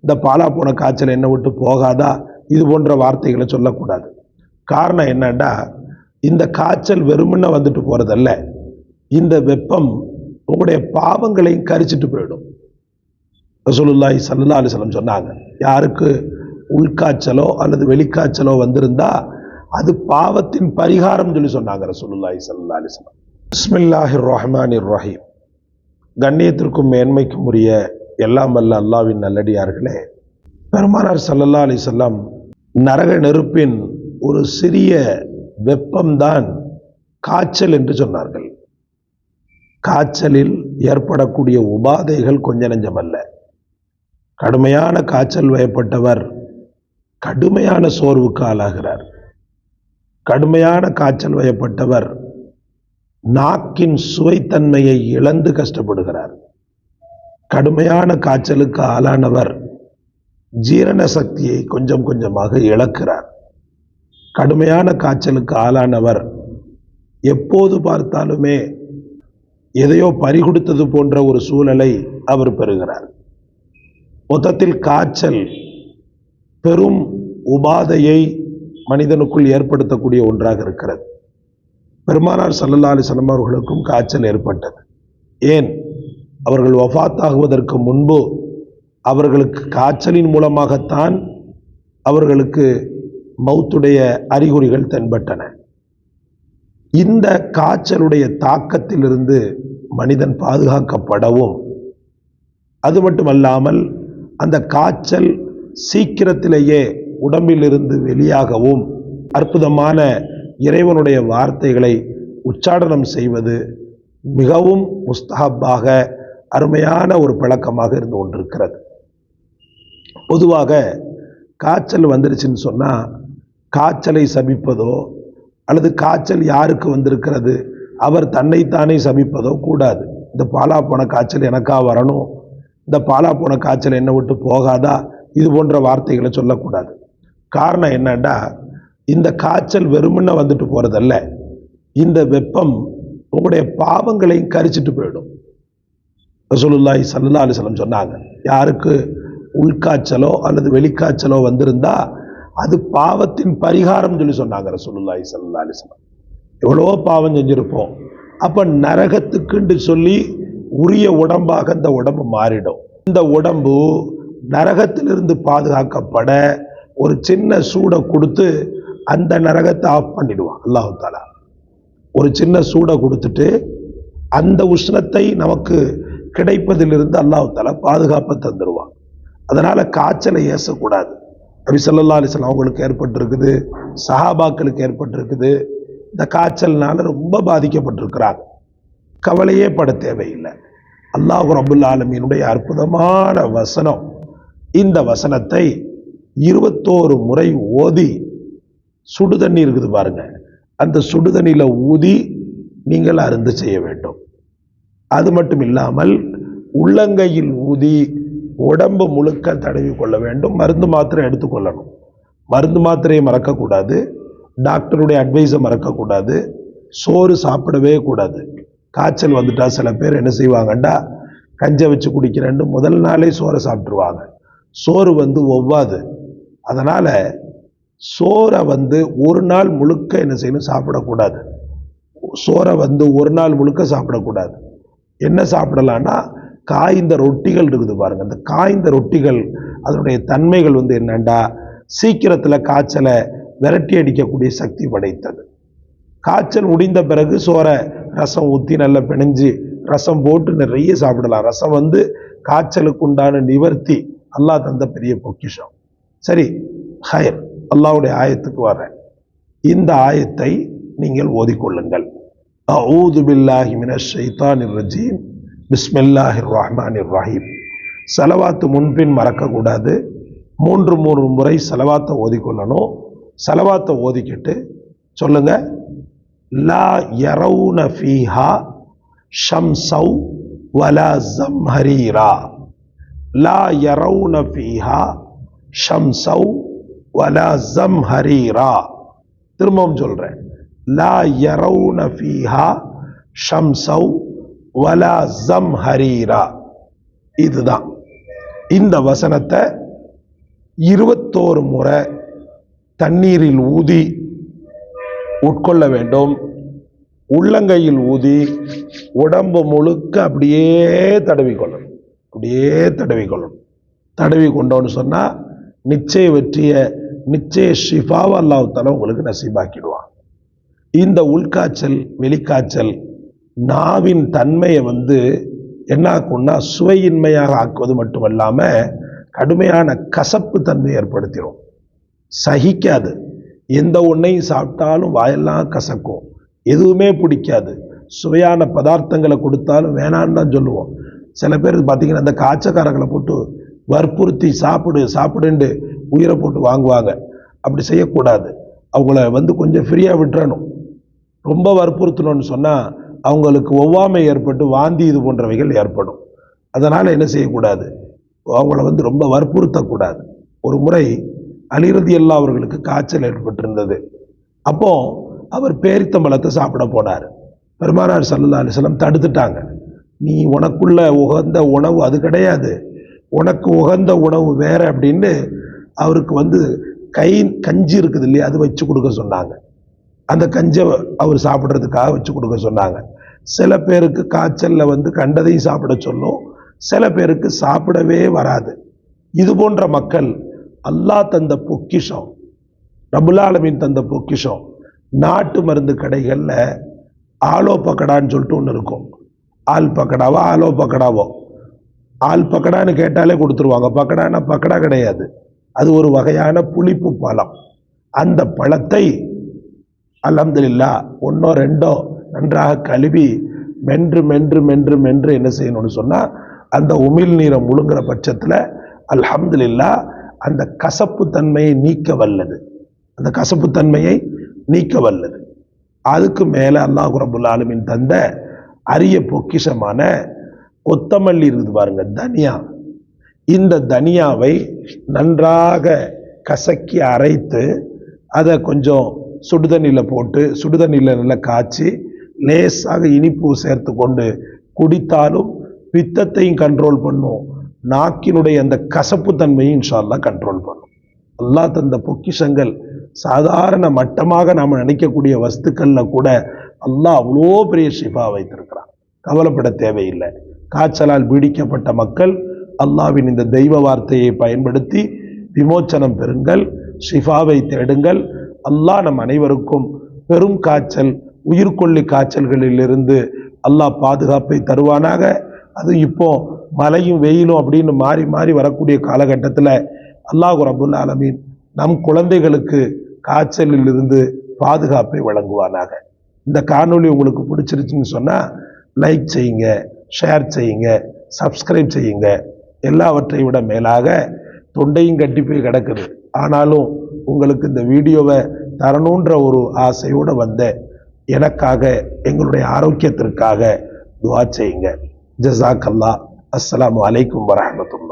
இந்த பாலா போன காய்ச்சல் என்ன விட்டு போகாதா, இது போன்ற வார்த்தைகளை சொல்லக்கூடாது. காரணம் என்னன்னா, இந்த காய்ச்சல் வெறுமனே வந்துட்டு போறதல்ல, இந்த வெப்பம் உங்களுடைய பாவங்களையும் கரிச்சிட்டு போயிடும். ரசூலுல்லாஹி ஸல்லல்லாஹு அலைஹி வஸல்லம் சொன்னாங்க, யாருக்கு உள்காய்ச்சலோ அல்லது வெளிக்காய்ச்சலோ வந்திருந்தா அது பாவத்தின் பரிகாரம் சொல்லி சொன்னாங்க ரசூலுல்லாஹி ஸல்லல்லாஹு அலைஹி வஸல்லம். பிஸ்மில்லாஹிர் ரஹ்மானிர் ரஹீம். கண்ணியத்திற்கும் மேன்மைக்கும் உரிய எல்லாம் வல்ல அல்லாஹ்வின் நல்லடியார்களே, பெருமானார் ஸல்லல்லாஹு அலைஹி வஸல்லம் நரக நெருப்பின் ஒரு சிறிய வெப்பம்தான் காய்ச்சல் என்று சொன்னார்கள். காய்ச்சலில் ஏற்படக்கூடிய உபாதைகள் கொஞ்ச நெஞ்சமல்ல. கடுமையான காய்ச்சல் வயப்பட்டவர் கடுமையான சோர்வுக்கு ஆளாகிறார். கடுமையான காய்ச்சல் வயப்பட்டவர் நாக்கின் சுவைத்தன்மையை இழந்து கஷ்டப்படுகிறார். கடுமையான காய்ச்சலுக்கு ஆளானவர் ஜீரண சக்தியை கொஞ்சம் கொஞ்சமாக இழக்கிறார். கடுமையான காய்ச்சலுக்கு ஆளானவர் எப்போது பார்த்தாலுமே எதையோ பறிகொடுத்தது போன்ற ஒரு சூழலை அவர் பெறுகிறார். மொத்தத்தில் காய்ச்சல் பெரும் உபாதையை மனிதனுக்குள் ஏற்படுத்தக்கூடிய ஒன்றாக இருக்கிறது. பெருமானார் ஸல்லல்லாஹு அலைஹி வஸல்லம் அவர்களுக்கும் காய்ச்சல் ஏற்பட்டது. ஏன், அவர்கள் வஃபாத்தாகுவதற்கு முன்பு அவர்களுக்கு காய்ச்சலின் மூலமாகத்தான் அவர்களுக்கு மௌத்துடைய அறிகுறிகள் தென்பட்டன. இந்த காய்ச்சலுடைய தாக்கத்திலிருந்து மனிதன் பாதுகாக்கப்படவும், அது மட்டுமல்லாமல் அந்த காய்ச்சல் சீக்கிரத்திலேயே உடம்பிலிருந்து வெளியாகவும் அற்புதமான இறைவனுடைய வார்த்தைகளை உச்சாடனம் செய்வது மிகவும் முஸ்தஹப்பாக அருமையான ஒரு பழக்கமாக இருந்து கொண்டிருக்கிறது. பொதுவாக காய்ச்சல் வந்துருச்சுன்னு சொன்னால் காய்ச்சலை சபிப்பதோ அல்லது காய்ச்சல் யாருக்கு வந்திருக்கிறது அவர் தன்னைத்தானே சபிப்பதோ கூடாது. இந்த பாலா போன காய்ச்சல் எனக்கா வரணும், இந்த பாலா போன காய்ச்சல் என்ன விட்டு போகாதா, இது போன்ற வார்த்தைகளை சொல்லக்கூடாது. காரணம் என்னன்னா, இந்த காய்ச்சல் வெறுமனே வந்துட்டு போறதல்ல, இந்த வெப்பம் உங்களுடைய பாவங்களையும் கரிச்சிட்டு போயிடும். ரசூலுல்லாஹி ஸல்லல்லாஹு அலைஹி வஸல்லம் சொன்னாங்க, யாருக்கு உள்காய்ச்சலோ அல்லது வெளிக்காய்ச்சலோ வந்திருந்தா அது பாவத்தின் பரிகாரம் சொல்லி சொன்னாங்க ரசூலுல்லாஹி ஸல்லல்லாஹு அலைஹி வஸல்லம். எவ்வளோ பாவம் செஞ்சிருப்போம், அப்ப நரகத்துக்குன்னு சொல்லி உரிய உடம்பாக இந்த உடம்பு மாறிடும். இந்த உடம்பு நரகத்திலிருந்து பாதுகாக்கப்பட ஒரு சின்ன சூடை கொடுத்து அந்த நரகத்தை ஆஃப் பண்ணிடுவான் அல்லாஹ் தஆலா. ஒரு சின்ன சூடை கொடுத்துட்டு அந்த உஷ்ணத்தை நமக்கு கிடைப்பதிலிருந்து அல்லாஹ் தஆலா பாதுகாப்பை தந்துடுவான். அதனால காய்ச்சலை ஏசக்கூடாது. நபி ஸல்லல்லாஹு அலைஹி வஸல்லம் அவங்களுக்கு ஏற்பட்டிருக்குது, சஹாபாக்களுக்கு ஏற்பட்டிருக்குது. இந்த காய்ச்சல்னால ரொம்ப பாதிக்கப்பட்டிருக்கிறாங்க. கவலையே பட தேவையில்லை. அல்லாஹ் ரப்புல் ஆலமீனுடைய அற்புதமான வசனம், இந்த வசனத்தை 21 முறை ஓதி, சுடுதண்ணி இருக்குது பாருங்க, அந்த சுடுதண்ணியில ஊதி நீங்கள் அருந்து செய்ய வேண்டும். அது மட்டும் இல்லாமல் உள்ளங்கையில் ஊதி உடம்பு முழுக்க தடவி கொள்ள வேண்டும். மருந்து மாத்திரை எடுத்துக்கொள்ளணும். மருந்து மாத்திரையை மறக்கக்கூடாது, டாக்டருடைய அட்வைஸை மறக்கக்கூடாது, சோறு சாப்பிடவே கூடாது. காய்ச்சல் வந்துட்டா சில பேர் என்ன செய்வாங்கண்டா, கஞ்சை வச்சு குடிக்கிறேன்னு முதல் நாளே சோறை சாப்பிட்டுருவாங்க. சோறு ஒவ்வாது. அதனால சோறை ஒரு நாள் முழுக்க என்ன செய்யணும், சாப்பிடக்கூடாது. சோறை ஒரு நாள் முழுக்க சாப்பிடக்கூடாது. என்ன சாப்பிடலான்னா, காய்ந்த ரொட்டிகள் இருக்குது பாருங்க, அந்த காய்ந்த ரொட்டிகள் அதனுடைய தன்மைகள் என்னண்டா, சீக்கிரத்தில் காய்ச்சலை விரட்டி அடிக்கக்கூடிய சக்தி படைத்தது. காய்ச்சல் முடிந்த பிறகு சோறை ரசம் ஊற்றி நல்லா பிணைஞ்சு ரசம் போட்டு நிறைய சாப்பிடலாம். ரசம் காய்ச்சலுக்கு உண்டான நிவர்த்தி, அல்லாஹ் தந்த பெரிய பொக்கிஷம். சரி, ஹைர், அல்லாஹ்வுடைய ஆயத்துக்கு வர்றேன். இந்த ஆயத்தை நீங்கள் ஓதிக்கொள்ளுங்கள். அஊது பில்லாஹி மினஷ் ஷைத்தானிர் ரஜீம், பிஸ்மில்லாஹிர் ரஹ்மானிர் ரஹீம். ஸலவாத்து முன்பின் மறக்கக்கூடாது. 3 முறை ஸலவாத்தை ஓதிக்கொள்ளணும். ஸலவாத்தை ஓதிக்கிட்டு சொல்லுங்க, லா யரவுன ஃபீஹா ஷம்ஸௌ வலா ஸம்ஹரீரா. லா யரவுன ஃபீஹா ஷம்ஸௌ வலா ஸம்ஹரீரா. திரும்பவும் சொல்றேன், லா யரவுன ஃபீஹா ஷம்ஸௌ வலா ஸம்ஹரீரா. இதுதான் இந்த வசனத்தை 21 முறை தண்ணீரில் ஊதி உட்கொள்ள வேண்டும். உள்ளங்கையில் ஊதி உடம்பு முழுக்க அப்படியே தடவிக்கொள்ளணும். தடவி கொண்டோன்னு சொன்னா நிச்சய வெற்றிய, நிச்சய ஷிஃபாவை அல்லாஹ் தஆலா உங்களுக்கு நசீபாக்கிடுவான். இந்த உள்காய்ச்சல் வெளிக்காய்ச்சல் நாவின் தன்மையை என்ன ஆக்கும்னா சுவையின்மையாக ஆக்குவது மட்டுமல்லாம கடுமையான கசப்பு தன்மை ஏற்படுத்திடும். சகிக்காது. எந்த ஒன்றையும் சாப்பிட்டாலும் வாயெல்லாம் கசக்கும், எதுவுமே பிடிக்காது. சுவையான பதார்த்தங்களை கொடுத்தாலும் வேணான்னு தான் சொல்லுவோம். சில பேர் பார்த்தீங்கன்னா அந்த காய்ச்சக்காரங்களை போட்டு வற்புறுத்தி சாப்பிடுன்னு உயிரை போட்டு வாங்குவாங்க. அப்படி செய்யக்கூடாது. அவங்கள கொஞ்சம் ஃப்ரீயாக விட்டுறணும். ரொம்ப வற்புறுத்தணும்னு சொன்னால் அவங்களுக்கு ஒவ்வாமை ஏற்பட்டு வாந்தி இது போன்றவைகள் ஏற்படும். அதனால் என்ன செய்யக்கூடாது, அவங்கள ரொம்ப வற்புறுத்தக்கூடாது. ஒரு முறை அலி ரலியல்லாஹு அவர்களுக்கு காய்ச்சல் ஏற்பட்டிருந்தது. அப்போ அவர் பேரித்தம்பழத்தை சாப்பிட போனார். பெருமானார் ஸல்லல்லாஹு அலைஹி வஸல்லம் தடுத்துட்டாங்க. நீ உனக்குள்ள உகந்த உணவு அது கிடையாது, உனக்கு உகந்த உணவு வேற அப்படின்னு அவருக்கு கஞ்சி இருக்குது இல்லையா, அது வச்சு கொடுக்க சொன்னாங்க. அந்த கஞ்சை அவர் சாப்பிட்றதுக்காக வச்சு கொடுக்க சொன்னாங்க. சில பேருக்கு காய்ச்சல்ல கண்டதையும் சாப்பிட சொல்லும், சில பேருக்கு சாப்பிடவே வராது. இது போன்ற மக்கள் அல்லாஹ் தந்த பொக்கிஷம், ரப்புல் ஆலமீன் தந்த பொக்கிஷம். நாட்டு மருந்து கடைகளில் ஆலோ பக்கடான்னு சொல்லிட்டு ஒன்று இருக்கும். ஆல் பக்கடாவோ ஆலோ பக்கடாவோ, ஆல் பக்கடான்னு கேட்டாலே கொடுத்துருவாங்க. பக்கடானா பக்கடா கிடையாது, அது ஒரு வகையான புளிப்பு பழம். அந்த பழத்தை அல்ஹம்துலில்லாஹ் ஒன்றோ ரெண்டோ நன்றாக கழுவி மென்று மென்று மென்று மென்று என்ன செய்யணும்னு சொன்னால் அந்த உமிழ் நீரை முழுங்குற பட்சத்தில் அல்ஹம்துலில்லாஹ் அந்த கசப்பு தன்மையை நீக்க வல்லது. அந்த கசப்பு தன்மையை நீக்க வல்லது. அதுக்கு மேலே அல்லாஹ் ரப்புல் ஆலமீன் தந்த அரிய பொக்கிஷமான கொத்தமல்லி இருக்குது பாருங்க, தனியா. இந்த தனியாவை நன்றாக கசக்கி அரைத்து அதை கொஞ்சம் சுடுதண்ணியில் போட்டு சுடுதண்ணியில் நல்லா காய்ச்சி லேசாக இனிப்பு சேர்த்து கொண்டு குடித்தாலும் பித்தத்தையும் கண்ட்ரோல் பண்ணும், நாக்கினுடைய அந்த கசப்பு தன்மையும் இன்ஷா அல்லாஹ் கண்ட்ரோல் பண்ணும். அல்லாஹ் தந்த பொக்கிஷங்கள் சாதாரண மட்டமாக நாம் நினைக்கக்கூடிய வஸ்துக்களில் கூட அல்லாஹ் அவ்வளோ பெரிய ஷிஃபா வைத்திருக்கிறான். கவலைப்பட தேவையில்லை. காய்ச்சலால் பீடிக்கப்பட்ட மக்கள் அல்லாஹ்வின் இந்த தெய்வ வார்த்தையை பயன்படுத்தி விமோச்சனம் பெறுங்கள், ஷிஃபாவை தேடுங்கள். அல்லாஹ் நம் அனைவருக்கும் பெரும் காய்ச்சல், உயிர்கொல்லி காய்ச்சல்களிலிருந்து அல்லாஹ் பாதுகாப்பை தருவானாக. அது இப்போ மழையும் வெயிலும் அப்படின்னு மாறி மாறி வரக்கூடிய காலகட்டத்தில் அல்லாஹ் ரப்புல் ஆலமீன் நம் குழந்தைகளுக்கு காய்ச்சலில் இருந்து பாதுகாப்பை வழங்குவானாக. இந்த காணொளி உங்களுக்கு பிடிச்சிருச்சுன்னு சொன்னால் லைக் செய்யுங்க, ஷேர் செய்யுங்க, சப்ஸ்கிரைப் செய்யுங்க. எல்லாவற்றை விட மேலாக தொண்டையும் கட்டி போய் கிடக்குது, ஆனாலும் உங்களுக்கு இந்த வீடியோவை தரணுன்ற ஒரு ஆசையோடு வந்தேன். எனக்காக, எங்களுடைய ஆரோக்கியத்திற்காக துஆ செய்யுங்க. ஜஸாக்கல்லாஹ். அஸ்ஸலாமு அலைக்கும் வரஹ்மத்துல்லாஹ்.